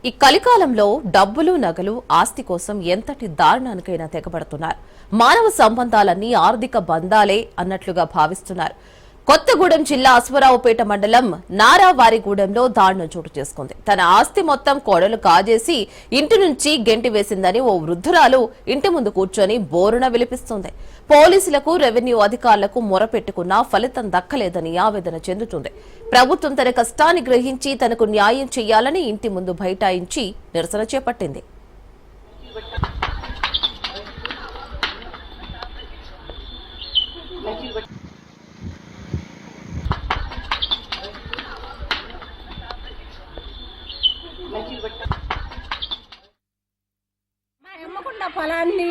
ఈ కలికాలంలో డబ్బులు నగలు ఆస్తి కోసం ఎంతటి దారుణానికైనా తెగబడుతున్నారు. మానవ సంబంధాలన్నీ ఆర్థిక బంధాలే అన్నట్లుగా భావిస్తున్నారు. కొత్తగూడెం జిల్లా అశ్వరావుపేట మండలం నారావారిగూడెంలో దారుణం చోటు చేసుకుంది. తన ఆస్తి మొత్తం కోడలు కాజేసి ఇంటి నుంచి గెంటి వేసిందని ఓ వృద్ధురాలు ఇంటి ముందు కూర్చొని బోరున విలిపిస్తుంది. పోలీసులకు రెవెన్యూ అధికారులకు మొరపెట్టుకున్నా ఫలితం దక్కలేదని ఆవేదన చెందుతుంది. ప్రభుత్వం తన కష్టాన్ని గ్రహించి తనకు న్యాయం చేయాలని ఇంటి ముందు బైఠాయించి నిరసన చేపట్టింది. పొలాన్ని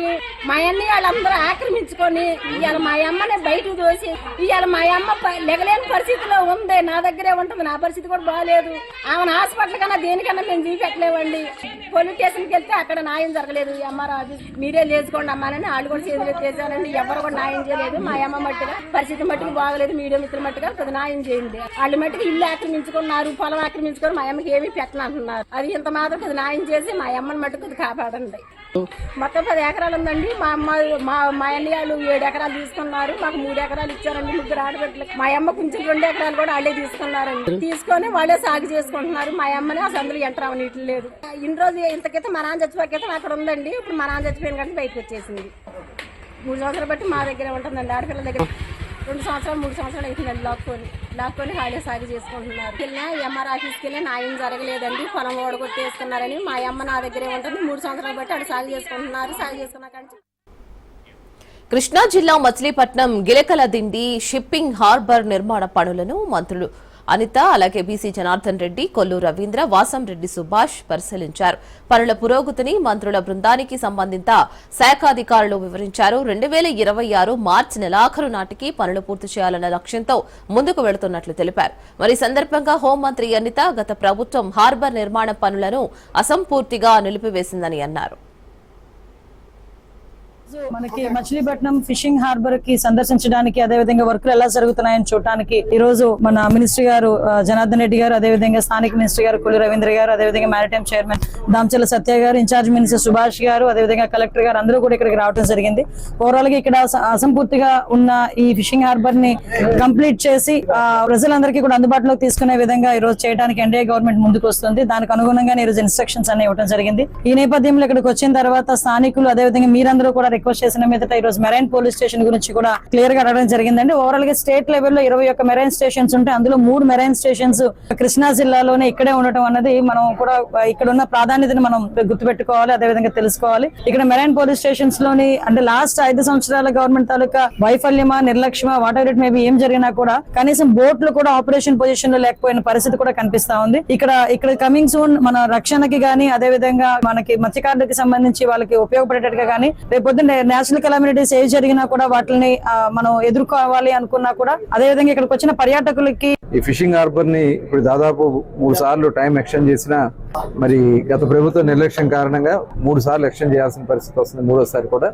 మా అన్ని వాళ్ళందరూ ఆక్రమించుకొని ఇవాళ మా అమ్మని బయటకు తోసి ఇవాళ మా అమ్మ లెగలేని పరిస్థితిలో ఉంది. నా దగ్గరే ఉంటుంది. నా పరిస్థితి కూడా బాగాలేదు. ఆమెను హాస్పిటల్ కన్నా దేనికన్నా మేము చూపెట్టలేవండి. పోలీస్ స్టేషన్కి వెళ్తే అక్కడ న్యాయం జరగలేదు. ఎంఆర్ఓ ఆఫీస్ మీరే లేచుకోండి అమ్మాలని వాళ్ళు కూడా చేతులు చేశారండి. ఎవరు కూడా న్యాయం చేయలేదు. మా అమ్మ మట్టుగా పరిస్థితి మట్టుకు బాగలేదు. మీడియా మిత్రుల మట్టుగా కొద్ది న్యాయం చేయండి. వాళ్ళు మట్టుకు ఇల్లు ఆక్రమించుకున్నారు, పొలం ఆక్రమించుకొని మా అమ్మకి ఏమీ పెట్టనంటున్నారు. అది ఇంత మాత్రం కొద్ది న్యాయం చేసి మా అమ్మని మట్టుకు కాపాడండి. మొత్తం 10 ఎకరాలు ఉందండి. మా అమ్మ మా అన్నయ్యలు 7 ఎకరాలు తీసుకున్నారు. మాకు 3 ఎకరాలు ఇచ్చారండి. 3 ఆడబిడ్డలు. మా అమ్మ కొంచెం 2 ఎకరాలు కూడా వాళ్ళే తీసుకున్నారండి. తీసుకొని వాళ్ళే సాగు చేసుకుంటున్నారు. మా అమ్మని అసలు అందులో ఎంటర్ అవనీయటం లేదు. ఇన్ని రోజు ఇంతకైతే మా నాన్న చచ్చిపోయితే అక్కడ ఉందండి. ఇప్పుడు మా నాన్న చచ్చిపోయిన కంటే బయటకు వచ్చేసింది. 3 సంవత్సరాలు బట్టి మా దగ్గరే ఉంటుందండి. ఆడపిల్లల దగ్గర 2 సంవత్సరాలు 3 సంవత్సరాలు అవుతుందండి. లాక్కొని హాయిగా సాగు చేసుకుంటున్నారు. ఎంఆర్ ఆఫీస్కి వెళ్ళి న్యాయం జరగలేదండి. పొలం ఓడగొట్టేస్తున్నారని మా అమ్మ నా దగ్గరే ఉంటుంది. 3 సంవత్సరాలు బట్టి అక్కడ సాగు చేసుకుంటున్నారు. సాగు చేసుకున్నాక కృష్ణా జిల్లా మచిలీపట్నం గిలకల దిండి షిప్పింగ్ హార్బర్ నిర్మాణ పనులను మంత్రులు అనిత, అలాగే బీసీ జనార్దన్ రెడ్డి, కొల్లు రవీంద్ర, వాసంరెడ్డి సుభాష్ పరిశీలించారు. పనుల పురోగతిని మంత్రుల బృందానికి సంబంధిత శాఖాధికారులు వివరించారు. 2026 మార్చి నెలాఖరు నాటికి పనులు పూర్తి చేయాలన్న లక్ష్యంతో ముందుకు వెళుతున్నట్లు తెలిపారు. మరి సందర్భంగా హోంమంత్రి అనిత గత ప్రభుత్వం హార్బర్ నిర్మాణ పనులను అసంపూర్తిగా నిలిపివేసిందని అన్నారు. మనకి మచిలీపట్నం ఫిషింగ్ హార్బర్ కి సందర్శించడానికి, అదేవిధంగా వర్కులు ఎలా జరుగుతున్నాయని చూడడానికి ఈ రోజు మన మినిస్టర్ గారు జనార్దన్ రెడ్డి గారు, అదేవిధంగా స్థానిక మినిస్టర్ గారు కొల్లు రవీంద్ర గారు, అదేవిధంగా మారిటైమ్ చైర్మన్ దామచల్ల సత్య గారు, ఇన్ఛార్జ్ మినిస్టర్ సుభాష్ గారు, అదేవిధంగా కలెక్టర్ గారు అందరూ కూడా ఇక్కడికి రావడం జరిగింది. ఓవరాల్ గా ఇక్కడ అసంపూర్తిగా ఉన్న ఈ ఫిషింగ్ హార్బర్ ని కంప్లీట్ చేసి ప్రజలందరికీ కూడా అందుబాటులోకి తీసుకునే విధంగా ఈ రోజు చేయడానికి ఎన్డీఏ గవర్నమెంట్ ముందుకు వస్తుంది. దానికి అనుగుణంగా ఈ రోజు ఇన్స్ట్రక్షన్స్ అన్ని ఇవ్వడం జరిగింది. ఈ నేపథ్యంలో ఇక్కడికి వచ్చిన తర్వాత స్థానికులు, అదేవిధంగా మీరందరూ కూడా రిక్వెస్ట్ చేసిన మీదట ఈ రోజు మెరైన్ పోలీస్ స్టేషన్ గురించి కూడా క్లియర్ గా అడగడం జరిగిందండి. ఓవరాల్ గా స్టేట్ లెవెల్లో 21 మెరైన్ స్టేషన్స్ ఉంటాయి. అందులో 3 మెరైన్ స్టేషన్స్ కృష్ణా జిల్లాలోనే ఇక్కడే ఉండటం అన్నది మనం కూడా ఇక్కడ ఉన్న ప్రాధాన్యతను మనం గుర్తుపెట్టుకోవాలి, అదేవిధంగా తెలుసుకోవాలి. ఇక్కడ మెరైన్ పోలీస్ స్టేషన్స్ లోని అంటే లాస్ట్ 5 సంవత్సరాల గవర్నమెంట్ తాలూకా వైఫల్యమా, నిర్లక్ష్యమా, వాట్ ఎవర్ ఇట్ మేబీ ఏం జరిగినా కూడా కనీసం బోట్లు కూడా ఆపరేషన్ పొజిషన్ లో లేకపోయిన పరిస్థితి కూడా కనిపిస్తా ఉంది. ఇక్కడ కమింగ్ సూన్ మన రక్షణకి గానీ, అదేవిధంగా మనకి మత్స్యకారులకి సంబంధించి వాళ్ళకి ఉపయోగపడేటట్టుగా గానీ, రేపొద్దున నేషనల్ కెలామిటీస్ ఏవి జరిగినా కూడా వాటిని మనం ఎదుర్కోవాలి అనుకున్నా కూడా, అదేవిధంగా ఇక్కడికి వచ్చిన పర్యాటకులకి ఈ ఫిషింగ్ హార్బర్ ని ఇప్పుడు దాదాపు 3 సార్లు టైం ఎక్స్టెండ్ చేసిన మరి గత ప్రభుత్వ నిర్లక్ష్యం కారణంగా 3 సార్లు ఎక్స్టెండ్ చేయాల్సిన పరిస్థితి వస్తుంది. 3వసారి కూడా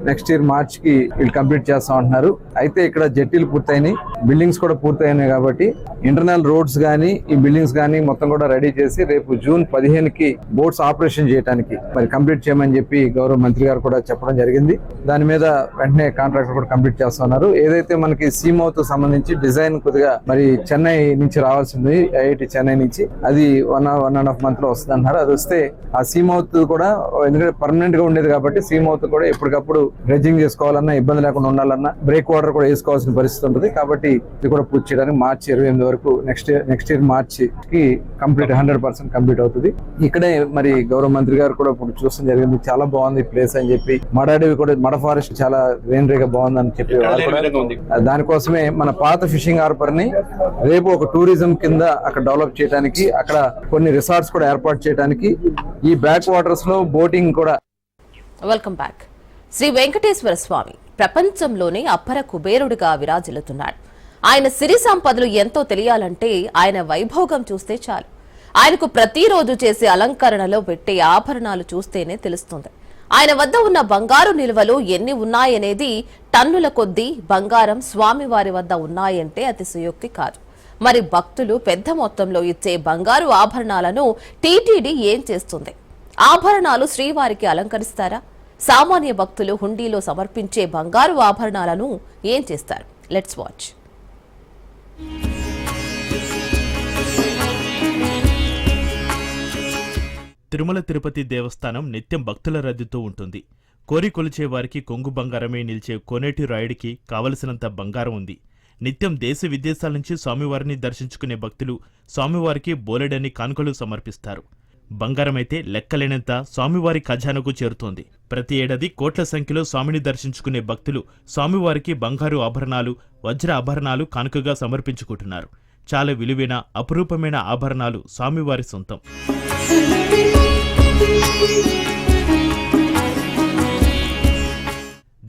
నెక్స్ట్ ఇయర్ మార్చికి వీళ్ళు కంప్లీట్ చేస్తా ఉంటున్నారు. అయితే ఇక్కడ జట్టీలు పూర్తయినాయి, బిల్డింగ్స్ కూడా పూర్తయినాయి. కాబట్టి ఇంటర్నల్ రోడ్స్ గానీ, ఈ బిల్డింగ్స్ గానీ మొత్తం కూడా రెడీ చేసి రేపు జూన్ 15కి బోట్స్ ఆపరేషన్ చేయడానికి మరి కంప్లీట్ చేయమని చెప్పి గౌరవ మంత్రి గారు కూడా చెప్పడం జరిగింది. దాని మీద వెంటనే కాంట్రాక్టర్ కూడా కంప్లీట్ చేస్తున్నారు. ఏదైతే మనకి సీమౌత్ సంబంధించి డిజైన్ కొద్దిగా మరి చెన్నై నుంచి రావాల్సింది, ఐఐటి చెన్నై నుంచి, అది 1.5 month లో వస్తుంది అంటున్నారు. అది వస్తే ఆ సీమౌత్ కూడా, ఎందుకంటే పర్మనెంట్ గా ఉండేది కాబట్టి సీమౌత్ కూడా ఎప్పటికప్పుడు డ్రెడ్జింగ్ చేసుకోవాలన్నా, ఇబ్బంది లేకుండా ఉండాలన్నా బ్రేక్ వాటర్ కూడా వేసుకోవాల్సిన పరిస్థితి ఉంటుంది. కాబట్టి ఇది కూడా పూర్తి చేయడానికి మార్చి 28 వరకు నెక్స్ట్ ఇయర్ మార్చికి కంప్లీట్ 100% కంప్లీట్ అవుతుంది. ఇక్కడే మరి గౌరవ మంత్రి గారు కూడా ఇప్పుడు చూడడం జరిగింది. చాలా బాగుంది ప్లేస్ అని చెప్పి, మడ ఫారెస్ట్ చాలా గ్రీనరీగా బాగుందని చెప్పి దానికోసమే మన పాత ఫిషింగ్ హార్బర్ ని రేపు ఒక టూరిజం కింద అక్కడ డెవలప్ చేయడానికి, అక్కడ కొన్ని రిసార్ట్స్ కూడా ఏర్పాటు చేయడానికి, ఈ బ్యాక్ వాటర్స్ లో బోటింగ్ కూడా. Welcome back. శ్రీ వెంకటేశ్వర స్వామి ప్రపంచంలోనే అప్పర కుబేరుడిగా విరాజిల్లుతున్నాడు. ఆయన సిరి సంపదలు ఎంతో తెలియాలంటే ఆయన వైభోగం చూస్తే చాలు. ఆయనకు ప్రతిరోజు చేసే అలంకరణలో పెట్టే ఆభరణాలు చూస్తేనే తెలుస్తుంది. ఆయన వద్ద ఉన్న బంగారు నిల్వలు ఎన్ని ఉన్నాయనేది టన్నుల కొద్దీ బంగారం స్వామివారి వద్ద ఉన్నాయంటే అతిశయోక్తి కాదు. మరి భక్తులు పెద్ద మొత్తంలో ఇచ్చే బంగారు ఆభరణాలను టీటీడీ ఏం చేస్తుంది? ఆభరణాలు శ్రీవారికి అలంకరిస్తారా? సామాన్య భక్తులు హుండీలో సమర్పించే బంగారు ఆభరణాలను ఏం చేస్తారు? Let's watch. తిరుమల తిరుపతి దేవస్థానం నిత్యం భక్తుల రద్దీతో ఉంటుంది. కోరి కొలిచే వారికి కొంగు బంగారమే నిలిచే కోనేటి రాయుడికి కావలసినంత బంగారం ఉంది. నిత్యం దేశ విదేశాల నుంచి స్వామివారిని దర్శించుకునే భక్తులు స్వామివారికి బోలెడని కానుకలు సమర్పిస్తారు. బంగారమైతే లెక్కలేనంత స్వామివారి ఖజానాకు చేరుతోంది. ప్రతి ఏడాది కోట్ల సంఖ్యలో స్వామిని దర్శించుకునే భక్తులు స్వామివారికి బంగారు ఆభరణాలు, వజ్ర ఆభరణాలు కానుకగా సమర్పించుకుంటున్నారు. చాలా విలువైన అపురూపమైన ఆభరణాలు స్వామివారి సొంతం.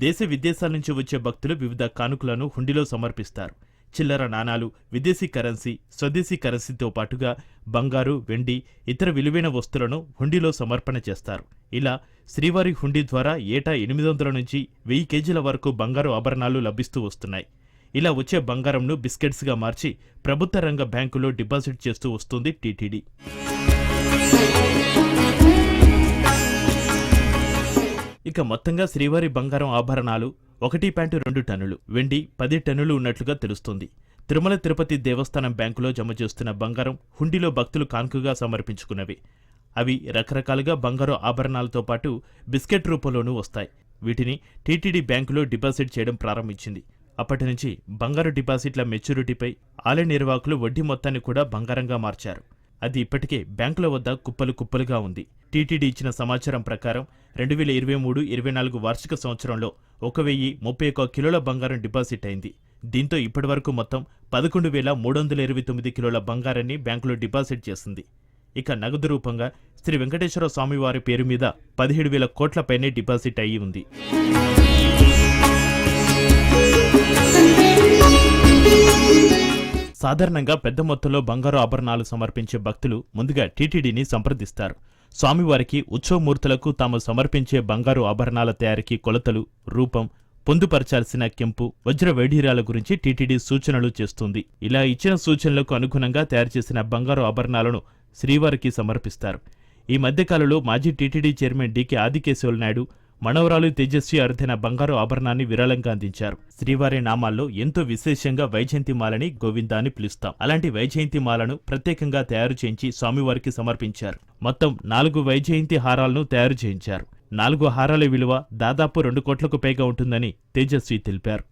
దేశ విదేశాల నుంచి వచ్చే భక్తులు వివిధ కానుకలను హుండీలో సమర్పిస్తారు. చిల్లర నాణాలు, విదేశీ కరెన్సీ, స్వదేశీ కరెన్సీతో పాటుగా బంగారు, వెండి, ఇతర విలువైన వస్తువులను హుండీలో సమర్పణ చేస్తారు. ఇలా శ్రీవారి హుండీ ద్వారా ఏటా 800 నుంచి 1000 కేజీల వరకు బంగారు ఆభరణాలు లభిస్తూ వస్తున్నాయి. ఇలా వచ్చే బంగారంను బిస్కెట్స్గా మార్చి ప్రభుత్వ రంగ బ్యాంకులో డిపాజిట్ చేస్తూ వస్తుంది టీటీడీ. ఇక మొత్తంగా శ్రీవారి బంగారం ఆభరణాలు 1.2 టన్నులు, వెండి 10 టన్నులు ఉన్నట్లుగా తెలుస్తోంది. తిరుమల తిరుపతి దేవస్థానం బ్యాంకులో జమ చేస్తున్న బంగారం హుండీలో భక్తులు కానుకగా సమర్పించుకున్నవి. అవి రకరకాలుగా బంగారు ఆభరణాలతో పాటు బిస్కెట్ రూపంలోనూ వస్తాయి. వీటిని టీటీడీ బ్యాంకులో డిపాజిట్ చేయడం ప్రారంభించింది. అప్పటి నుంచి బంగారు డిపాజిట్ల మెచ్యూరిటీపై ఆలయ నిర్వాహకులు వడ్డీ మొత్తాన్ని కూడా బంగారంగా మార్చారు. అది ఇప్పటికే బ్యాంకుల వద్ద కుప్పలు కుప్పలుగా ఉంది. టీటీడీ ఇచ్చిన సమాచారం ప్రకారం 2023-24 వార్షిక సంవత్సరంలో 1031 కిలోల బంగారం డిపాజిట్ అయింది. దీంతో ఇప్పటివరకు మొత్తం 11,329 కిలోల బంగారాన్ని బ్యాంకులో డిపాజిట్ చేసింది. ఇక నగదు రూపంగా శ్రీ వెంకటేశ్వర స్వామివారి పేరు మీద 17,000 కోట్ల పైనే డిపాజిట్ అయ్యి ఉంది. సాధారణంగా పెద్ద మొత్తంలో బంగారు ఆభరణాలు సమర్పించే భక్తులు ముందుగా టీటీడీని సంప్రదిస్తారు. స్వామివారికి ఉత్సవమూర్తులకు తాము సమర్పించే బంగారు ఆభరణాల తయారీకి కొలతలు, రూపం, పొందుపరచాల్సిన కెంపు, వజ్ర వైఢూర్యాల గురించి టీటీడీ సూచనలు చేస్తుంది. ఇలా ఇచ్చిన సూచనలకు అనుగుణంగా తయారు చేసిన బంగారు ఆభరణాలను శ్రీవారికి సమర్పిస్తారు. ఈ మధ్యకాలంలో మాజీ టీటీడీ చైర్మన్ డీకే ఆదికేశవులు నాయుడు మనవరాలు తేజస్వి అరుదైన బంగారు ఆభరణాన్ని విరాళంగా అందించారు. శ్రీవారి నామాల్లో ఎంతో విశేషంగా వైజయంతిమాలని గోవిందా అని పిలుస్తాం. అలాంటి వైజయంతిమాలను ప్రత్యేకంగా తయారు చేయించి స్వామివారికి సమర్పించారు. మొత్తం 4 వైజయంతి హారాలను తయారు చేయించారు. 4 హారాల విలువ దాదాపు 2 కోట్లకు పైగా ఉంటుందని తేజస్వి తెలిపారు.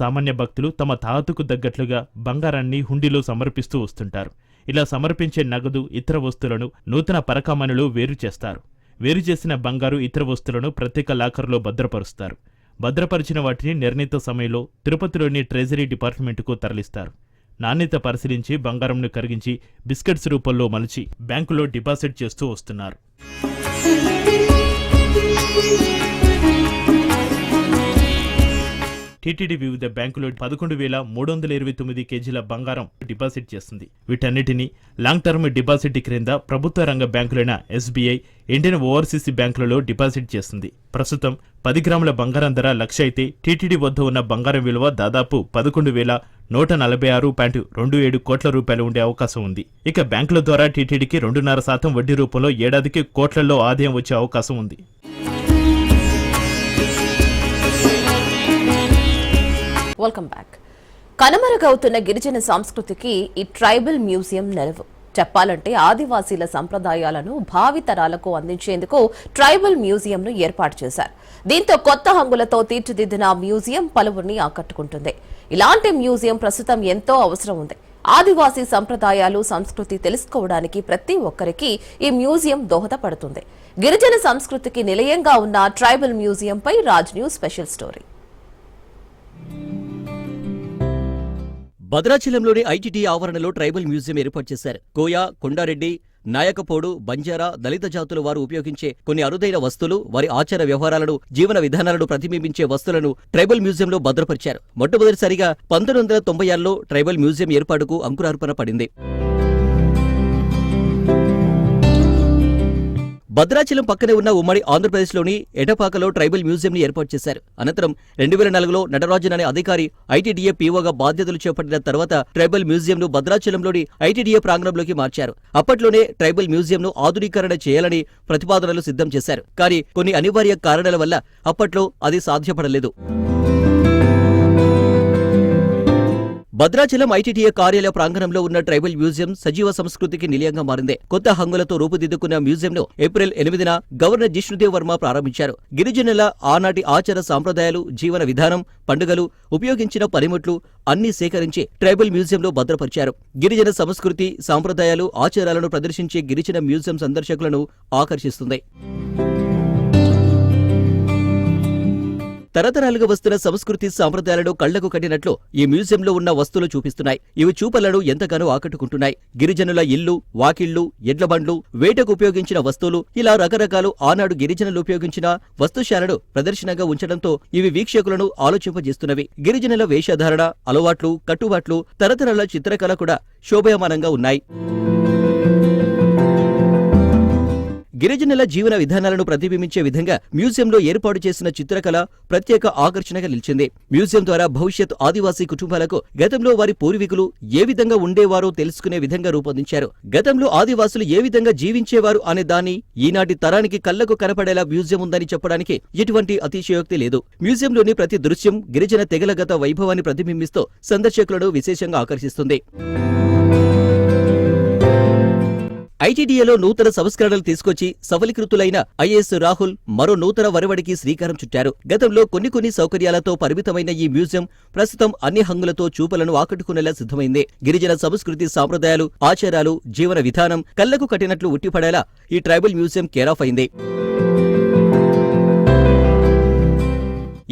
సామాన్య భక్తులు తమ తాహతుకు తగ్గట్లుగా బంగారాన్ని హుండీలో సమర్పిస్తూ వస్తుంటారు. ఇలా సమర్పించే నగదు, ఇతర వస్తువులను నూతన పరకామణిలో వేరు చేస్తారు. వేరు చేసిన బంగారు, ఇతర వస్తువులను ప్రత్యేక లాకర్లో భద్రపరుస్తారు. భద్రపరిచిన వాటిని నిర్ణీత సమయంలో తిరుపతిలోని ట్రెజరీ డిపార్ట్మెంటుకు తరలిస్తారు. నాణ్యత పరిశీలించి బంగారంను కరిగించి బిస్కెట్స్ రూపంలో మలిచి బ్యాంకులో డిపాజిట్ చేస్తూ వస్తున్నారు. టీటీడీ వివిధ బ్యాంకులో 11,329 కేజీల బంగారం డిపాజిట్ చేస్తుంది. వీటన్నిటినీ లాంగ్ టర్మ్ డిపాజిట్ క్రింద ప్రభుత్వ రంగ బ్యాంకులైన SBI, ఇండియన్ ఓవర్సీస్ బ్యాంకులలో డిపాజిట్ చేస్తుంది. ప్రస్తుతం 10 గ్రాముల బంగారం ధర 1,00,000 అయితే టీటీడీ వద్ద ఉన్న బంగారం విలువ దాదాపు 11,146.27 కోట్ల రూపాయలు ఉండే అవకాశం ఉంది. ఇక బ్యాంకుల ద్వారా టీటీడీకి 2.5% వడ్డీ రూపంలో ఏడాదికి కోట్లలో ఆదాయం వచ్చే అవకాశం ఉంది. Welcome back. కనుమరుగవుతున్న గిరిజన సంస్కృతికి ఈ ట్రైబల్ మ్యూజియం నెలవు. చెప్పాలంటే ఆదివాసీల సంప్రదాయాలను భావితరాలకు అందించేందుకు ట్రైబల్ మ్యూజియంను ఏర్పాటు చేశారు. దీంతో కొత్త హంగులతో తీర్చిదిద్దిన మ్యూజియం పలువురిని ఆకట్టుకుంటుంది. ఇలాంటి మ్యూజియం ప్రస్తుతం ఎంతో అవసరం ఉంది. ఆదివాసీ సంప్రదాయాలు, సంస్కృతి తెలుసుకోవడానికి ప్రతి ఒక్కరికి ఈ మ్యూజియం దోహదపడుతుంది. గిరిజన సంస్కృతికి నిలయంగా ఉన్న ట్రైబల్ మ్యూజియంపై రాజ్ న్యూస్ స్పెషల్ స్టోరీ. భద్రాచలంలోని ఐటీటీ ఆవరణలో ట్రైబల్ మ్యూజియం ఏర్పాటు చేశారు. కోయ, కొండారెడ్డి, నాయకపోడు, బంజారా, దళిత జాతుల వారు ఉపయోగించే కొన్ని అరుదైన వస్తువులు, వారి ఆచార వ్యవహారాలను, జీవన విధానాలను ప్రతిబింబించే వస్తువులను ట్రైబల్ మ్యూజియంలో భద్రపరిచారు. మొట్టమొదటిసారిగా 1996లో ట్రైబల్ మ్యూజియం ఏర్పాటుకు అంకురార్పణ పడింది. భద్రాచలం పక్కనే ఉన్న ఉమ్మడి ఆంధ్రప్రదేశ్లోని ఎటపాకలో ట్రైబల్ మ్యూజియంని ఏర్పాటు చేశారు. అనంతరం 2004లో నటరాజన్ అనే అధికారి ఐటీడీఏ పీఓగా బాధ్యతలు చేపట్టిన తర్వాత ట్రైబల్ మ్యూజియంను భద్రాచలంలోని ఐటీడీఏ ప్రాంగణంలోకి మార్చారు. అప్పట్లోనే ట్రైబల్ మ్యూజియంను ఆధునీకరణ చేయాలని ప్రతిపాదనలు సిద్ధం చేశారు. కానీ కొన్ని అనివార్య కారణాల వల్ల అప్పట్లో అది సాధ్యపడలేదు. భద్రాచలం ఐటీటీఏ కార్యాలయ ప్రాంగణంలో ఉన్న ట్రైబల్ మ్యూజియం సజీవ సంస్కృతికి నిలయంగా మారింది. కొత్త హంగులతో రూపుదిద్దుకున్న మ్యూజియంను ఏప్రిల్ 8న గవర్నర్ జిష్ణుదేవ్ వర్మ ప్రారంభించారు. గిరిజనుల ఆనాటి ఆచార సాంప్రదాయాలు, జీవన విధానం, పండుగలు, ఉపయోగించిన పనిముట్లు అన్నీ సేకరించి ట్రైబల్ మ్యూజియంలో భద్రపరిచారు. గిరిజన సంస్కృతి, సాంప్రదాయాలు, ఆచారాలను ప్రదర్శించే గిరిజన మ్యూజియం సందర్శకులను ఆకర్షిస్తుంది. తరతరాలుగా వస్తున్న సంస్కృతి సాంప్రదాయాలను కళ్లకు కట్టినట్లు ఈ మ్యూజియంలో ఉన్న వస్తువులు చూపిస్తున్నాయి. ఇవి చూపలను ఎంతగానో ఆకట్టుకుంటున్నాయి. గిరిజనుల ఇల్లు, వాకిళ్లు, ఎడ్లబండ్లు, వేటకు ఉపయోగించిన వస్తువులు, ఇలా రకరకాలు ఆనాడు గిరిజనులు ఉపయోగించిన వస్తుశాలను ప్రదర్శనగా ఉంచడంతో ఇవి వీక్షకులను ఆలోచింపజేస్తున్నవి. గిరిజనుల వేషధారణ, అలవాట్లు, కట్టుబాట్లు, తరతరాల చిత్రకళ కూడా శోభాయమానంగా ఉన్నాయి. గిరిజనుల జీవన విధానాలను ప్రతిబింబించే విధంగా మ్యూజియంలో ఏర్పాటు చేసిన చిత్రకళ ప్రత్యేక ఆకర్షణగా నిలిచింది. మ్యూజియం ద్వారా భవిష్యత్ ఆదివాసీ కుటుంబాలకు గతంలో వారి పూర్వీకులు ఏ విధంగా ఉండేవారో తెలుసుకునే విధంగా రూపొందించారు. గతంలో ఆదివాసులు ఏ విధంగా జీవించేవారు అనే దాన్ని ఈనాటి తరానికి కళ్లకు కనపడేలా మ్యూజియం ఉందని చెప్పడానికి ఎటువంటి అతిశయోక్తి లేదు. మ్యూజియంలోని ప్రతి దృశ్యం గిరిజన తెగల గత వైభవాన్ని ప్రతిబింబిస్తూ సందర్శకులను విశేషంగా ఆకర్షిస్తుంది. ఐటీడీఏలో నూతన సంస్కరణలు తీసుకొచ్చి సఫలీకృతులైన ఐఏఎస్ రాహుల్ మరో నూతన వరవడికి శ్రీకారం చుట్టారు. గతంలో కొన్ని సౌకర్యాలతో పరిమితమైన ఈ మ్యూజియం ప్రస్తుతం అన్ని హంగులతో చూపలను ఆకట్టుకునేలా సిద్ధమైంది. గిరిజన సంస్కృతి, సాంప్రదాయాలు, ఆచారాలు, జీవన విధానం కళ్లకు కట్టినట్లు ఉట్టిపడేలా ఈ ట్రైబల్ మ్యూజియం కేరాఫ్ అయింది.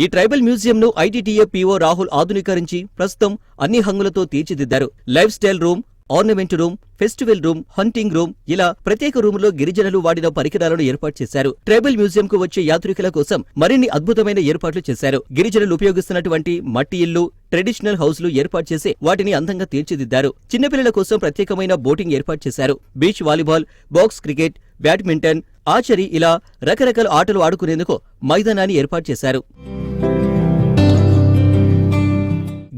ఈ ట్రైబల్ మ్యూజియంను ఐటీటీఏ పీఓ రాహుల్ ఆధునీకరించి ప్రస్తుతం అన్ని హంగులతో తీర్చిదిద్దారు. Life style room, ornament room, festival room, hunting room, ఇలా ప్రత్యేక రూములో గిరిజనులు వాడిన పరికరాలను ఏర్పాటు చేశారు. ట్రైబల్ మ్యూజియంకు వచ్చే యాత్రికుల కోసం మరిన్ని అద్భుతమైన ఏర్పాట్లు చేశారు. గిరిజనులు ఉపయోగిస్తున్నటువంటి మట్టి ఇల్లు, ట్రెడిషనల్ హౌస్లు ఏర్పాటు చేసి వాటిని అందంగా తీర్చిదిద్దారు. చిన్నపిల్లల కోసం ప్రత్యేకమైన బోటింగ్ ఏర్పాటు చేశారు. Beach volleyball, box cricket, badminton, archery ఇలా రకరకాల ఆటలు ఆడుకునేందుకు మైదానాన్ని ఏర్పాటు చేశారు.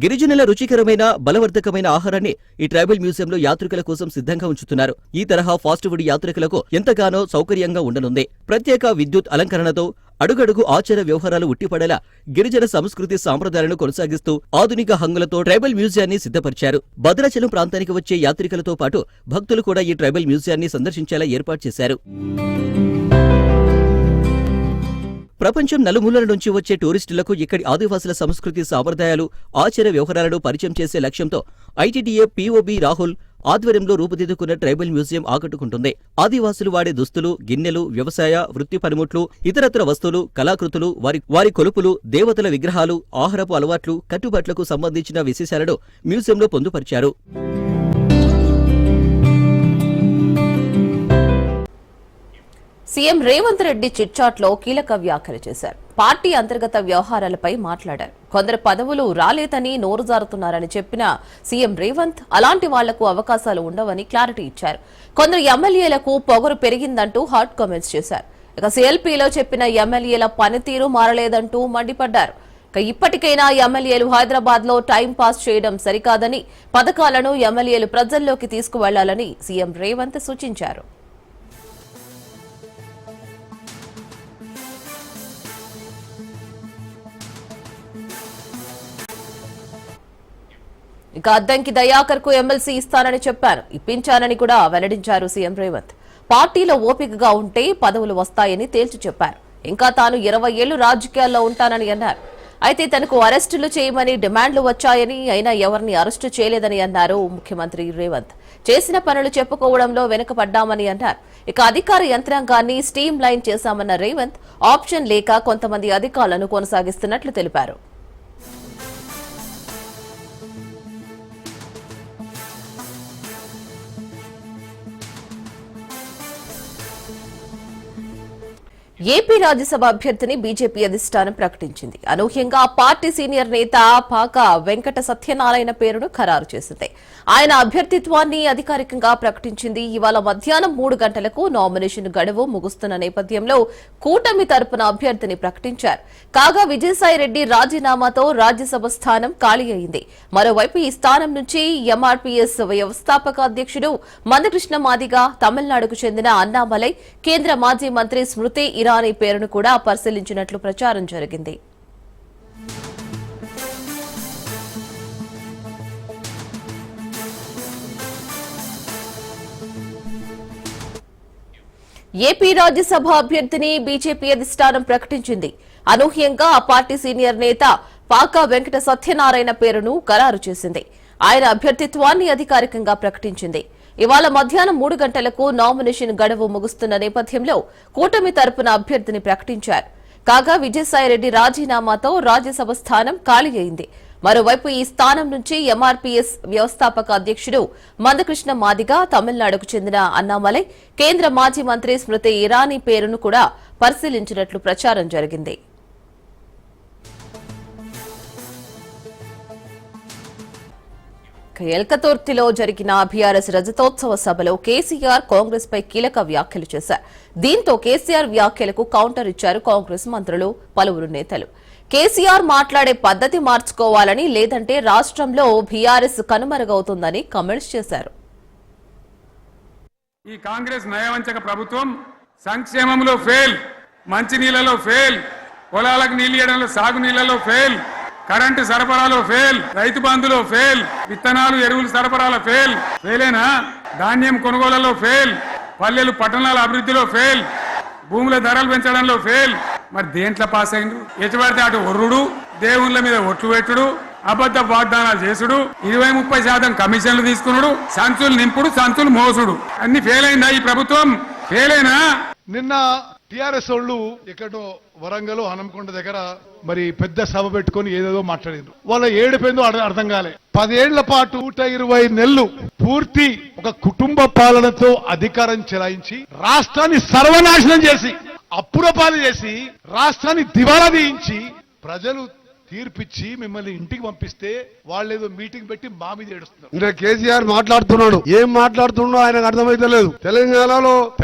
గిరిజనుల రుచికరమైన, బలవర్ధకమైన ఆహారాన్ని ఈ ట్రైబల్ మ్యూజియంలో యాత్రికుల కోసం సిద్ధంగా ఉంచుతున్నారు. ఈ తరహా ఫాస్ట్ ఫుడ్ యాత్రికులకు ఎంతగానో సౌకర్యంగా ఉండనుంది. ప్రత్యేక విద్యుత్ అలంకరణతో అడుగడుగు ఆచార వ్యవహారాలు ఉట్టిపడేలా గిరిజన సంస్కృతి సాంప్రదాయాలను కొనసాగిస్తూ ఆధునిక హంగులతో ట్రైబల్ మ్యూజియాన్ని సిద్ధపరిచారు. భద్రాచలం ప్రాంతానికి వచ్చే యాత్రికులతో పాటు భక్తులు కూడా ఈ ట్రైబల్ మ్యూజియాన్ని సందర్శించేలా ఏర్పాటు చేశారు. ప్రపంచం నలుమూలల నుంచి వచ్చే టూరిస్టులకు ఇక్కడి ఆదివాసుల సంస్కృతి, సాంప్రదాయాలు, ఆచార వ్యవహారాలను పరిచయం చేసే లక్ష్యంతో ఐటీడీఏ పీఓబీ రాహుల్ ఆధ్వర్యంలో రూపుదిద్దుకున్న ట్రైబల్ మ్యూజియం ఆకట్టుకుంటుంది. ఆదివాసులు వాడే దుస్తులు, గిన్నెలు, వ్యవసాయ, వృత్తి పనిముట్లు, ఇతరత్ర వస్తువులు, కళాకృతులు, వారి కొలుపులు, దేవతల విగ్రహాలు, ఆహారపు అలవాట్లు, కట్టుబాట్లకు సంబంధించిన విశేషాలను మ్యూజియంలో పొందుపరిచారు. సీఎం రేవంత్ రెడ్డి చిట్చాట్లో కీలక వ్యాఖ్యలు చేశారు. పార్టీ అంతర్గత వ్యవహారాలపై మాట్లాడారు. కొందరు పదవులు రాలేదని నోరు జారుతున్నారని చెప్పిన సీఎం రేవంత్ అలాంటి వాళ్లకు అవకాశాలు ఉండవని క్లారిటీ ఇచ్చారు. కొందరు ఎమ్మెల్యేలకు పొగరు పెరిగిందంటూ హాట్ కామెంట్స్ చేశారు. ఇక సీఎల్పీలో చెప్పిన ఎమ్మెల్యేల పనితీరు మారలేదంటూ మండిపడ్డారు. ఇప్పటికైనా ఎమ్మెల్యేలు హైదరాబాద్ లో టైం పాస్ చేయడం సరికాదని, పథకాలను ఎమ్మెల్యేలు ప్రజల్లోకి తీసుకువెళ్లాలని సీఎం రేవంత్ సూచించారు. ఇక అద్దంకి దయాకర్ కు ఎమ్మెల్సీ ఇస్తానని చెప్పాను, ఇప్పించానని కూడా వెల్లడించారు సీఎం రేవంత్. పార్టీలో ఓపికగా ఉంటే పదవులు వస్తాయని తేల్చి చెప్పారు. ఇంకా తాను 20 ఏళ్లు రాజకీయాల్లో ఉంటానని అన్నారు. అయితే తనకు అరెస్టులు చేయమని డిమాండ్లు వచ్చాయని, అయినా ఎవరిని అరెస్టు చేయలేదని అన్నారు ముఖ్యమంత్రి రేవంత్. చేసిన పనులు చెప్పుకోవడంలో వెనుకపడ్డామని అన్నారు. ఇక అధికార యంత్రాంగాన్ని స్ట్రీమ్ లైన్ చేశామన్న రేవంత్ ఆప్షన్ లేక కొంతమంది అధికారులను కొనసాగిస్తున్నట్లు తెలిపారు. ఏపీ రాజ్యసభ అభ్యర్థిని బీజేపీ అధిష్టానం ప్రకటించింది. అనూహ్యంగా ఆ పార్టీ సీనియర్ నేత పాక వెంకట సత్యనారాయణ పేరును ఖరారు చేసింది. ఆయన అభ్యర్థిత్వాన్ని అధికారికంగా ప్రకటించింది. ఇవాళ మధ్యాహ్నం 3 గంటలకు నామినేషన్ గడువు ముగుస్తున్న నేపథ్యంలో కూటమి తరపున అభ్యర్థిని ప్రకటించారు. కాగా విజయసాయిరెడ్డి రాజీనామాతో రాజ్యసభ స్థానం ఖాళీ అయింది. మరోవైపు ఈ స్థానం నుంచి ఎంఆర్పీఎస్ వ్యవస్థాపక అధ్యక్షుడు మందకృష్ణ మాదిగ, తమిళనాడుకు చెందిన అన్నామలై, కేంద్ర మాజీ మంత్రి స్మృతి ఇరానీ పేరును కూడా పరిశీలించినట్లు ప్రచారం జరిగింది. ఏపీ రాజ్యసభ అభ్యర్థిని బీజేపీ అధిష్టానం ప్రకటించింది. అనూహ్యంగా ఆ పార్టీ సీనియర్ నేత పాక వెంకట సత్యనారాయణ పేరును ఖరారు చేసింది. ఆయన అభ్యర్థిత్వాన్ని అధికారికంగా ప్రకటించింది. ఇవాళ మధ్యాహ్నం 3 గంటలకు నామినేషన్ గడువు ముగుస్తున్న నేపథ్యంలో కూటమి తరపున అభ్యర్థిని ప్రకటించారు. కాగా విజయసాయిరెడ్డి రాజీనామాతో రాజ్యసభ స్థానం ఖాళీ అయింది. మరోవైపు ఈ స్థానం నుంచి ఎంఆర్పీఎస్ వ్యవస్థాపక అధ్యక్షుడు మందకృష్ణ మాదిగ, తమిళనాడుకు చెందిన అన్నామలై, కేంద్ర మాజీ మంత్రి స్మృతి ఇరానీ పేరును కూడా పరిశీలించినట్లు ప్రచారం జరిగింది. ఎల్కతుర్తిలో జరిగిన బీఆర్ఎస్ రజతోత్సవ సభలో కేసీఆర్ కాంగ్రెస్ పై కీలక వ్యాఖ్యలు చేశారు. దీంతో కేసీఆర్ వ్యాఖ్యలకు కౌంటర్ ఇచ్చారు కాంగ్రెస్ మంత్రులు, పలువురు నేతలు. కేసీఆర్ మాట్లాడే పద్ధతి మార్చుకోవాలని, లేదంటే రాష్ట్రంలో బీఆర్ఎస్ కనుమరుగవుతుందని కామెంట్స్ చేశారు. ఈ కాంగ్రెస్ నయవంచక ప్రభుత్వం సంక్షేమంలో ఫెయిల్, మంచినీళ్లలో ఫెయిల్, పొలాలకు నీళ్లు ఇవ్వడంలో, సాగునీళ్లలో ఫెయిల్, కరెంటు సరఫరాలో ఫెయిల్, రైతు బంధులో ఫెయిల్, విత్తనాలు ఎరువులు సరఫరాలో ఫెయిలేనా? ధాన్యం కొనుగోళ్లలో ఫెయిల్, పల్లెలు పట్టణాల అభివృద్ధిలో ఫెయిల్, భూముల ధరలు పెంచడంలో ఫెయిల్. మరి దేంట్లో పాస్ అయిండు? ఎటుపడితే అటు ఒర్రుడు, దేవుళ్ళ మీద ఒట్లు పెట్టుడు, అబద్ధ వాగ్దానాలు చేసుడు, 20-30% కమిషన్లు తీసుకున్నాడు, సంచులు నింపుడు, సంచులు మోసుడు, అన్ని ఫెయిల్ అయిందా ఈ ప్రభుత్వం? ఫెయిలేనా? నిన్న టిఆర్ఎస్ వాళ్ళు ఎక్కడో వరంగల్ హనంకొండ దగ్గర మరి పెద్ద సభ పెట్టుకుని ఏదేదో మాట్లాడారు. వాళ్ళ ఏడుపేందో అర్థం కాలే. 10 ఏళ్ల పాటు 120 నెలలు పూర్తి ఒక కుటుంబ పాలనతో అధికారం చెలాయించి రాష్ట్రాన్ని సర్వనాశనం చేసి, అప్పురపాలు చేసి, రాష్ట్రాన్ని దివాలా తీయించి, ప్రజలు తీర్పిచ్చి మిమ్మల్ని ఇంటికి పంపిస్తే వాళ్ళు ఏదో మీటింగ్ పెట్టి మా మీద ఏడుస్తున్నారు. ఇంకా కేసీఆర్ మాట్లాడుతున్నాడు, ఏం మాట్లాడుతుండో ఆయనకు అర్థమైతలేదు.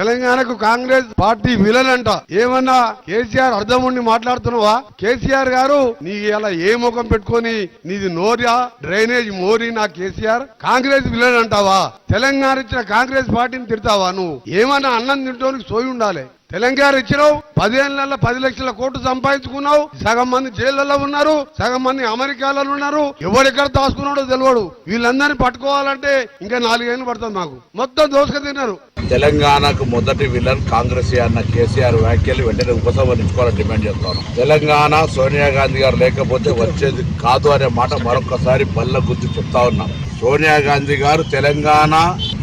తెలంగాణకు కాంగ్రెస్ పార్టీ విలన్ అంట. ఏమన్నా కేసీఆర్ అర్థం ఉండి మాట్లాడుతున్నావా? కేసీఆర్ గారు నీ ఇలా ఏ ముఖం పెట్టుకొని, నీది నోరియా డ్రైనేజ్ మోరీ నా కేసీఆర్? కాంగ్రెస్ విలన్ అంటావా? తెలంగాణ ఇచ్చిన కాంగ్రెస్ పార్టీని తిడతావా? నువ్వు ఏమన్నా అన్నం తింటోనికి సోయి ఉండాలి. తెలంగాణ ఇచ్చినావు, 10 ఏళ్లలో 10 లక్షల కోట్లు సంపాదించుకున్నావు. సగం మంది జైళ్లలో ఉన్నారు, సగం మంది అమెరికాలో ఉన్నారు. ఎవడెక్కడ దాచుకున్నాడో తెలియడు. వీళ్ళందరినీ పట్టుకోవాలంటే ఇంకా 4 ఏళ్ళు పడుతుంది. మాకు మొత్తం దోసుక తిన్నారు. తెలంగాణకు మొదటి విలన్ కాంగ్రెస్ అన్న కేసీఆర్ వ్యాఖ్యలు వెంటనే ఉపసంహరించుకోవాలని డిమాండ్ చేస్తాను. తెలంగాణ సోనియా గాంధీ గారు లేకపోతే వచ్చేది కాదు అనే మాట మరొకసారి బల్ల గుర్తు చెప్తా ఉన్నాం. సోనియా గాంధీ గారు తెలంగాణ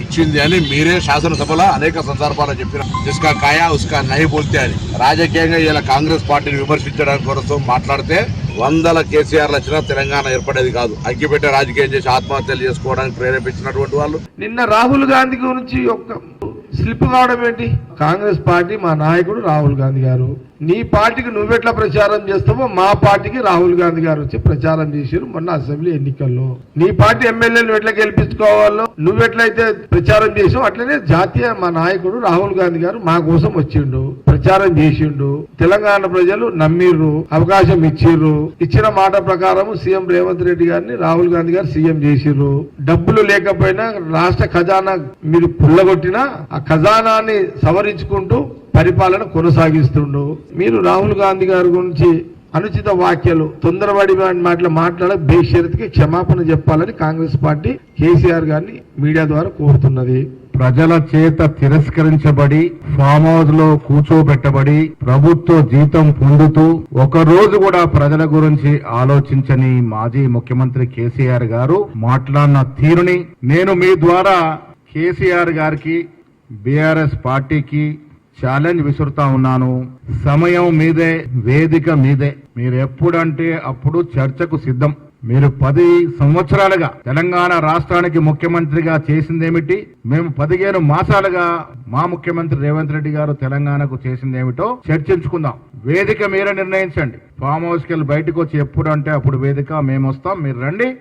ఇచ్చింది అని మీరే శాసనసభలో అనేక సందర్భాలు చెప్పిన జిస్కా కాయా ఉస్కా నహీ బోల్తే అని. రాజకీయంగా ఇలా కాంగ్రెస్ పార్టీని విమర్శించడానికి కోసం మాట్లాడితే 100 కేసీఆర్లు వచ్చినా తెలంగాణ ఏర్పడేది కాదు. అగ్గిపెట్టే రాజకీయం చేసి ఆత్మహత్యలు చేసుకోవడానికి ప్రేరేపించినటువంటి వాళ్ళు. నిన్న రాహుల్ గాంధీ గురించి ఒక స్లిప్ కావడం ఏంటి? కాంగ్రెస్ పార్టీ మా నాయకుడు రాహుల్ గాంధీ గారు, నీ పార్టీకి నువ్వెట్లా ప్రచారం చేస్తావో మా పార్టీకి రాహుల్ గాంధీ గారు వచ్చి ప్రచారం చేశారు మొన్న అసెంబ్లీ ఎన్నికల్లో. నీ పార్టీ ఎమ్మెల్యేలు ఎట్లా గెలిపించుకోవాలో నువ్వెట్లయితే ప్రచారం చేసావు అట్లనే జాతీయ మా నాయకుడు రాహుల్ గాంధీ గారు మా కోసం వచ్చిండు, ప్రచారం చేసిండు. తెలంగాణ ప్రజలు నమ్మిర్రు, అవకాశం ఇచ్చిర్రు. ఇచ్చిన మాట ప్రకారం సీఎం రేవంత్ రెడ్డి గారిని రాహుల్ గాంధీ గారు సీఎం చేసిర్రు. డబ్బులు లేకపోయినా రాష్ట్ర ఖజానా మీరు పుల్లగొట్టినా ఆ ఖజానాన్ని సవరించుకుంటూ పరిపాలన కొనసాగిస్తుండు. మీరు రాహుల్ గాంధీ గారి గురించి అనుచిత వ్యాఖ్యలు, తొందరపడి మాట్లాడే బేషరతుకి క్షమాపణ చెప్పాలని కాంగ్రెస్ పార్టీ కేసీఆర్ గారిని మీడియా ద్వారా కోరుతున్నది. ప్రజల చేత తిరస్కరించబడి ఫామ్ హౌస్ లో కూర్చోబెట్టబడి ప్రభుత్వ జీతం పొందుతూ ఒక రోజు కూడా ప్రజల గురించి ఆలోచించని మాజీ ముఖ్యమంత్రి కేసీఆర్ గారు మాట్లాడిన తీరుని నేను మీ ద్వారా కేసీఆర్ గారికి, బీఆర్ఎస్ పార్టీకి ఛాలెంజ్ విసురుతా ఉన్నాను. సమయం మీదే, వేదిక మీదే. మీరు ఎప్పుడంటే అప్పుడు చర్చకు సిద్ధం. మీరు 10 సంవత్సరాలుగా తెలంగాణ రాష్ట్రానికి ముఖ్యమంత్రిగా చేసిందేమిటి, మేము 15 మాసాలుగా మా ముఖ్యమంత్రి రేవంత్ రెడ్డి గారు తెలంగాణకు చేసిందేమిటో చర్చించుకుందాం. వేదిక మీరే నిర్ణయించండి. ఫామ్ హౌస్కి వెళ్ళి బయటకు వచ్చి ఎప్పుడు అంటే అప్పుడు వేదిక మేము వస్తాం, మీరు రండి.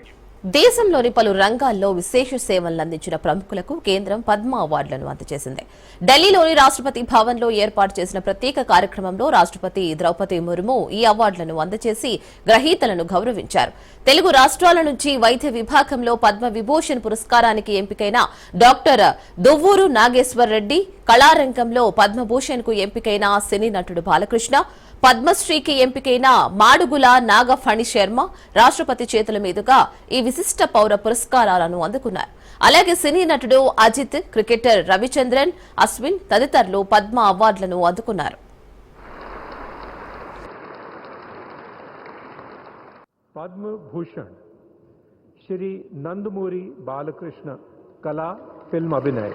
దేశంలోని పలు రంగాల్లో విశేష సేవలను అందించిన ప్రముఖులకు కేంద్రం పద్మ అవార్డులను అందజేసింది. ఢిల్లీలోని రాష్ట్రపతి భవన్లో ఏర్పాటు చేసిన ప్రత్యేక కార్యక్రమంలో రాష్ట్రపతి ద్రౌపది ముర్ము ఈ అవార్డులను అందజేసి గ్రహీతలను గౌరవించారు. తెలుగు రాష్ట్రాల నుంచి వైద్య విభాగంలో పద్మ విభూషణ్ పురస్కారానికి ఎంపికైన డాక్టర్ దువ్వూరు నాగేశ్వర్ రెడ్డి, కళారంగంలో పద్మభూషణ్ కు ఎంపికైన సినీ నటుడు బాలకృష్ణ, పద్మశ్రీకి ఎంపికైన మాడుగుల నాగఫణి శర్మ రాష్ట్రపతి చేతుల మీదుగా ఈ విశిష్ట పౌర పురస్కారాలను అందుకున్నారు. అలాగే సినీ నటుడు అజిత్, క్రికెటర్ రవిచంద్రన్ అశ్విన్ తదితరులు పద్మ అవార్డులను అందుకున్నారు. पद्मभूषण श्री नंदमूरी बालकृष्ण, कला फिल्म अभिनय।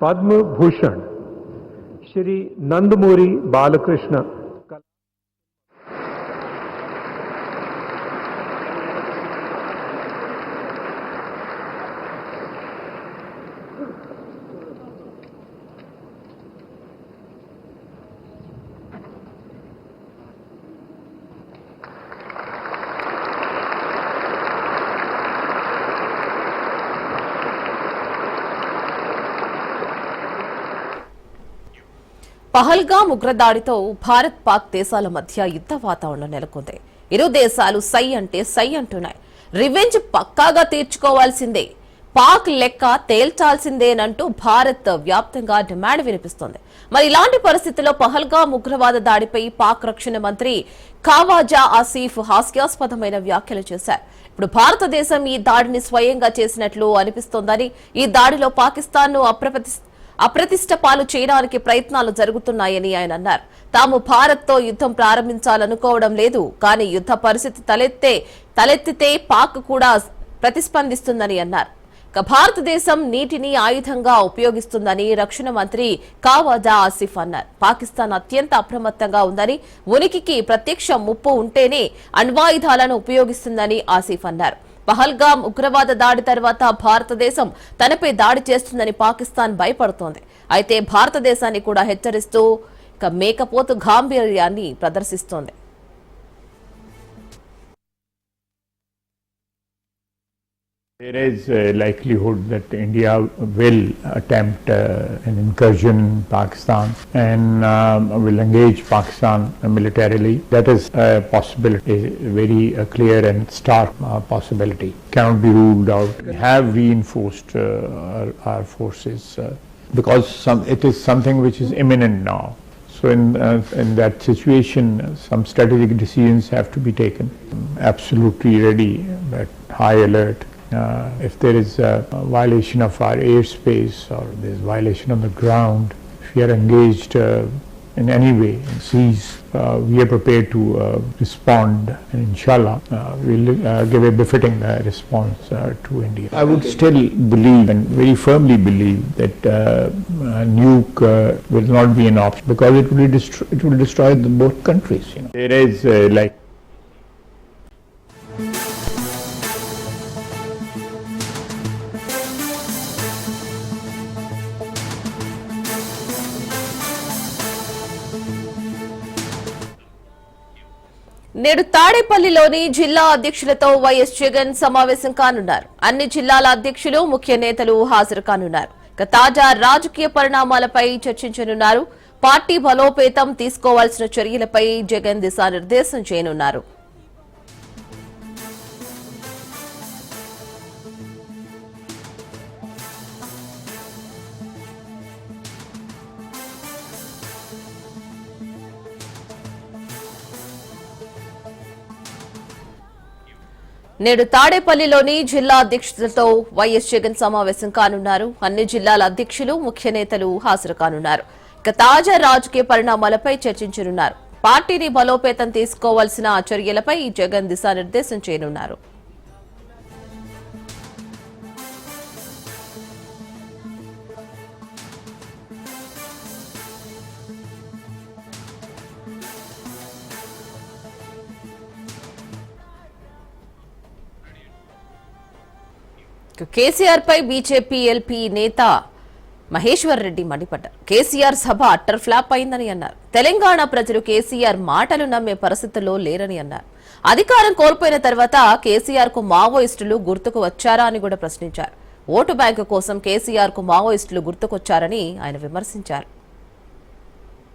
पद्म भूषण श्री नंदमूरी बालकृष्ण। పహల్గామ్ ఉగ్రదాడితో భారత్ పాక్ దేశాల మధ్య యుద్ధ వాతావరణం నెలకొంది. ఇరు దేశాలు సై అంటే సై అంటున్నాయి. రివెంజ్ పక్కాగా తీర్చుకోవాల్సిందే, పాక్ లెక్క తేల్చాల్సిందేనంటూ భారత్ వ్యాప్తంగా డిమాండ్ వినిపిస్తోంది. మరి ఇలాంటి పరిస్థితుల్లో పహల్గామ్ ఉగ్రవాద దాడిపై పాక్ రక్షణ మంత్రి ఖవాజా ఆసిఫ్ హాస్యాస్పదమైన వ్యాఖ్యలు చేశారు. ఇప్పుడు భారతదేశం ఈ దాడిని స్వయంగా చేసినట్లు అనిపిస్తోందని, ఈ దాడిలో పాకిస్తాన్ ను అప్రతిష్ట పాలు చేయడానికి ప్రయత్నాలు జరుగుతున్నాయని ఆయన అన్నారు. తాము భారత్తో యుద్ధం ప్రారంభించాలనుకోవడం లేదు, కానీ యుద్ధ పరిస్థితి తలెత్తితే పాక్ కూడా ప్రతిస్పందిస్తుందని అన్నారు. భారతదేశం నీటిని ఆయుధంగా ఉపయోగిస్తుందని రక్షణ మంత్రి ఖవాజా ఆసిఫ్ అన్నారు. పాకిస్తాన్ అత్యంత అప్రమత్తంగా ఉందని, ఉనికికి ప్రత్యక్ష ముప్పు ఉంటేనే అణ్వాయుధాలను ఉపయోగిస్తుందని ఆసిఫ్ అన్నారు. పహల్గామ్ ఉగ్రవాద దాడి తర్వాత భారతదేశం తనపై దాడి చేస్తుందని పాకిస్తాన్ భయపడుతోంది. అయితే భారతదేశాన్ని కూడా హెచ్చరిస్తూ మేకపోతు గాంభీర్యాన్ని ప్రదర్శిస్తోంది. There is a likelihood that India will attempt an incursion in Pakistan and will engage Pakistan militarily. That is a possibility, a very clear and stark possibility. Cannot be ruled out. We have reinforced our forces because it is something which is imminent now. So in that situation, some strategic decisions have to be taken. Absolutely ready, at high alert. If there is a violation of our airspace or there is violation on the ground, if we are engaged in any way in seas, we are prepared to respond, and inshallah we'll give a befitting response to India. I would still believe and very firmly believe that nuke will not be an option because it will destroy both countries. There is like నేడు తాడేపల్లిలోని జిల్లా అధ్యక్షులతో YS Jagan సమావేశం కానున్నారు. అన్ని జిల్లాల అధ్యక్షులు, ముఖ్య నేతలు హాజరు కానున్నారు. తాజా రాజకీయ పరిణామాలపై చర్చించనున్నారు. పార్టీ బలోపేతం తీసుకోవాల్సిన చర్యలపై జగన్ దిశానిర్దేశం చేయనున్నారు. నేడు తాడేపల్లిలోని జిల్లా అధ్యక్షులతో వైఎస్ జగన్ సమావేశం కానున్నారు. అన్ని జిల్లాల అధ్యక్షులు, ముఖ్య నేతలు హాజరు కానున్నారు. ఇక తాజా రాజకీయ పరిణామాలపై చర్చించనున్నారు. పార్టీని బలోపేతం తీసుకోవాల్సిన చర్యలపై జగన్ దిశానిర్దేశం చేయనున్నారు. కేసీఆర్ పై బీజేపీ ఎల్పీ నేత మహేశ్వర్ రెడ్డి మండిపడ్డారు. కేసీఆర్ సభ అట్టర్ ఫ్లాప్ అయిందని అన్నారు. తెలంగాణ ప్రజలు కేసీఆర్ మాటలు నమ్మే పరిస్థితుల్లో లేరని అన్నారు. అధికారం కోల్పోయిన తర్వాత కేసీఆర్ కు మావోయిస్టులు గుర్తుకు వచ్చారా అని కూడా ప్రశ్నించారు. ఓటు బ్యాంకు కోసం కేసీఆర్ కు మావోయిస్టులు గుర్తుకొచ్చారని ఆయన విమర్శించారు.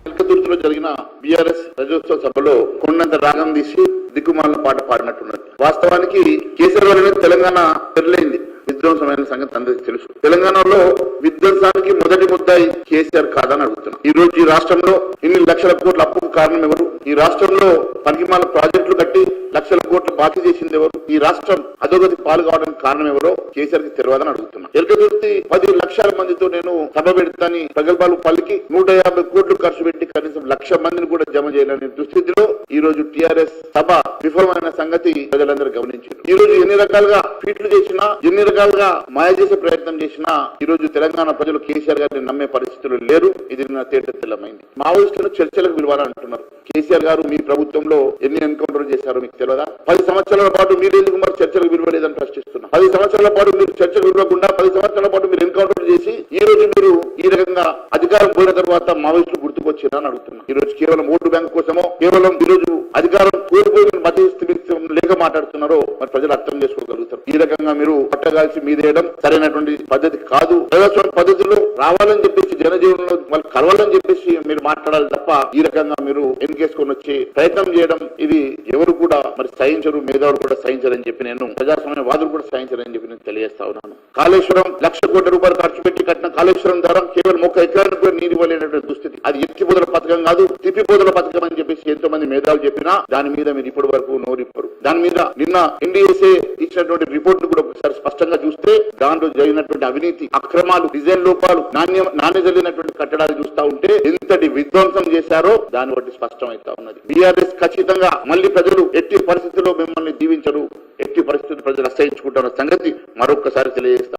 ఎల్కతుర్తిలో జరిగిన బీఆర్ఎస్ రజోత్సవ సభలో కొండంత రాగం తీసి దిక్కుమాలిన పాట పాడినట్టున్నారు. వాస్తవానికి కేసీఆర్ వల్లనే తెలంగాణ తెరలేంది. విధ్వంసమైన సంగతి అందరికీ తెలుసు. తెలంగాణలో విధ్వంసానికి మొదటి ముద్దాయి కేసీఆర్ కాదని అడుగుతున్నాం. ఈ రోజు ఈ రాష్ట్రంలో ఇన్ని లక్షల కోట్ల అప్పుకు కారణం ఎవరు? ఈ రాష్ట్రంలో పనికిమాల ప్రాజెక్టులు కట్టి లక్షల కోట్లు బాకీ చేసింది ఎవరు? ఈ రాష్ట్రం అధోగతి పాలు కావడానికి కారణం ఎవరో కేసీఆర్ కి తెలియదని అడుగుతున్నా. ఎల్కతుర్తి 10 లక్షల మందితో నేను సభ పెడతాని ప్రగల్భాలు పలికి 150 కోట్లు ఖర్చు పెట్టి కనీసం 1,00,000 మందిని కూడా జమ చేయాలనే దుస్థితిలో ఈ రోజు టీఆర్ఎస్ సభ విఫలమైన సంగతి ప్రజలందరూ గమనించారు. ఈ రోజు ఎన్ని రకాలుగా ఫీట్లు చేసినా, ఎన్ని రకాలుగా మాయ చేసే ప్రయత్నం చేసినా ఈ రోజు తెలంగాణ ప్రజలు కేసీఆర్ గారిని నమ్మే పరిస్థితులు లేరు. ఇది నా తేట తెల్లమైంది. మావోయిస్టులు చర్చలకు పిలవాలని అంటున్నారు. కేసీఆర్ గారు మీ ప్రభుత్వంలో ఎన్ని ఎన్కౌంటర్ చేశారో మీకు తెలియదా? 10 సంవత్సరాల పాటు మీరు ఎందుకు మరి చర్చలకు పిలవలేదని ప్రశ్నిస్తున్నా. 10 సంవత్సరాల పాటు మీరు చర్చకు పిలవకుండా 10 సంవత్సరాల పాటు మీరు ఎన్కౌంటర్ చేసి ఈ రోజు మీరు ఈ రకంగా అధికారం పోయిన తర్వాత మావోయిస్టులు గుర్తుకొచ్చారని అడుగుతున్నా. ఈ రోజు కేవలం ఓటు బ్యాంక్ కోసమో, కేవలం ఈ రోజు అధికారం కోల్పోయిన మధ్యస్థితి లేక మాట్లాడుతున్నారో మరి ప్రజలు అర్థం చేసుకోగలుగుతారు. ఈ రకంగా మీరు పట్టగాల్సి మీదేయడం సరైనటువంటి పద్ధతి కాదు. ప్రజాస్వామ్య పద్ధతిలో రావాలని చెప్పేసి జనజీవనంలో వాళ్ళు కలవాలని చెప్పేసి మీరు మాట్లాడాలి తప్ప ఈ రకంగా మీరు ఎన్నికేసుకొని వచ్చి ప్రయత్నం చేయడం ఇది ఎవరు కూడా మరి సహించరు, మేధావులు కూడా సహించరని చెప్పి నేను, ప్రజాస్వామ్య వాదులు కూడా సహించరని చెప్పి నేను తెలియజేస్తా ఉన్నాను. కాళేశ్వరం 1,00,000 కోట్ల రూపాయలు ఖర్చు పెట్టి కట్టిన కాళేశ్వరం ద్వారా కేవలం 1 ఎకరానికి కూడా నీరు ఇవ్వలేనటువంటి దుస్థితి. అది ఎత్తిపోదల పథకం కాదు, తిప్పిపోదల పథకం అని చెప్పేసి ఎంతో మంది మేధావులు చెప్పినా దాని మీద మీరు ఇప్పటి వరకు నోరిప్పరు. దాని మీద నిన్న ఎన్డీఎస్ఏ ఇచ్చినటువంటి రిపోర్ట్ కూడా ఒకసారి స్పష్టంగా చూస్తే దాంట్లో జరిగినటువంటి అవినీతి, అక్రమాలు, డిజైన్ లోపాలు, నాణ్యత లేనటువంటి కట్టడాలు చూస్తా ఉంటే ఎంతటి విధ్వంసం చేశారో దాన్ని బట్టి స్పష్టమైతా ఉన్నది. బీఆర్ఎస్ ఖచ్చితంగా మళ్ళీ ప్రజలు ఎట్టి పరిస్థితుల్లో మిమ్మల్ని దీవించరు, ఎట్టి పరిస్థితులు ప్రజలు అసహించుకుంటున్న సంగతి మరొక్కసారి తెలియజేస్తారు.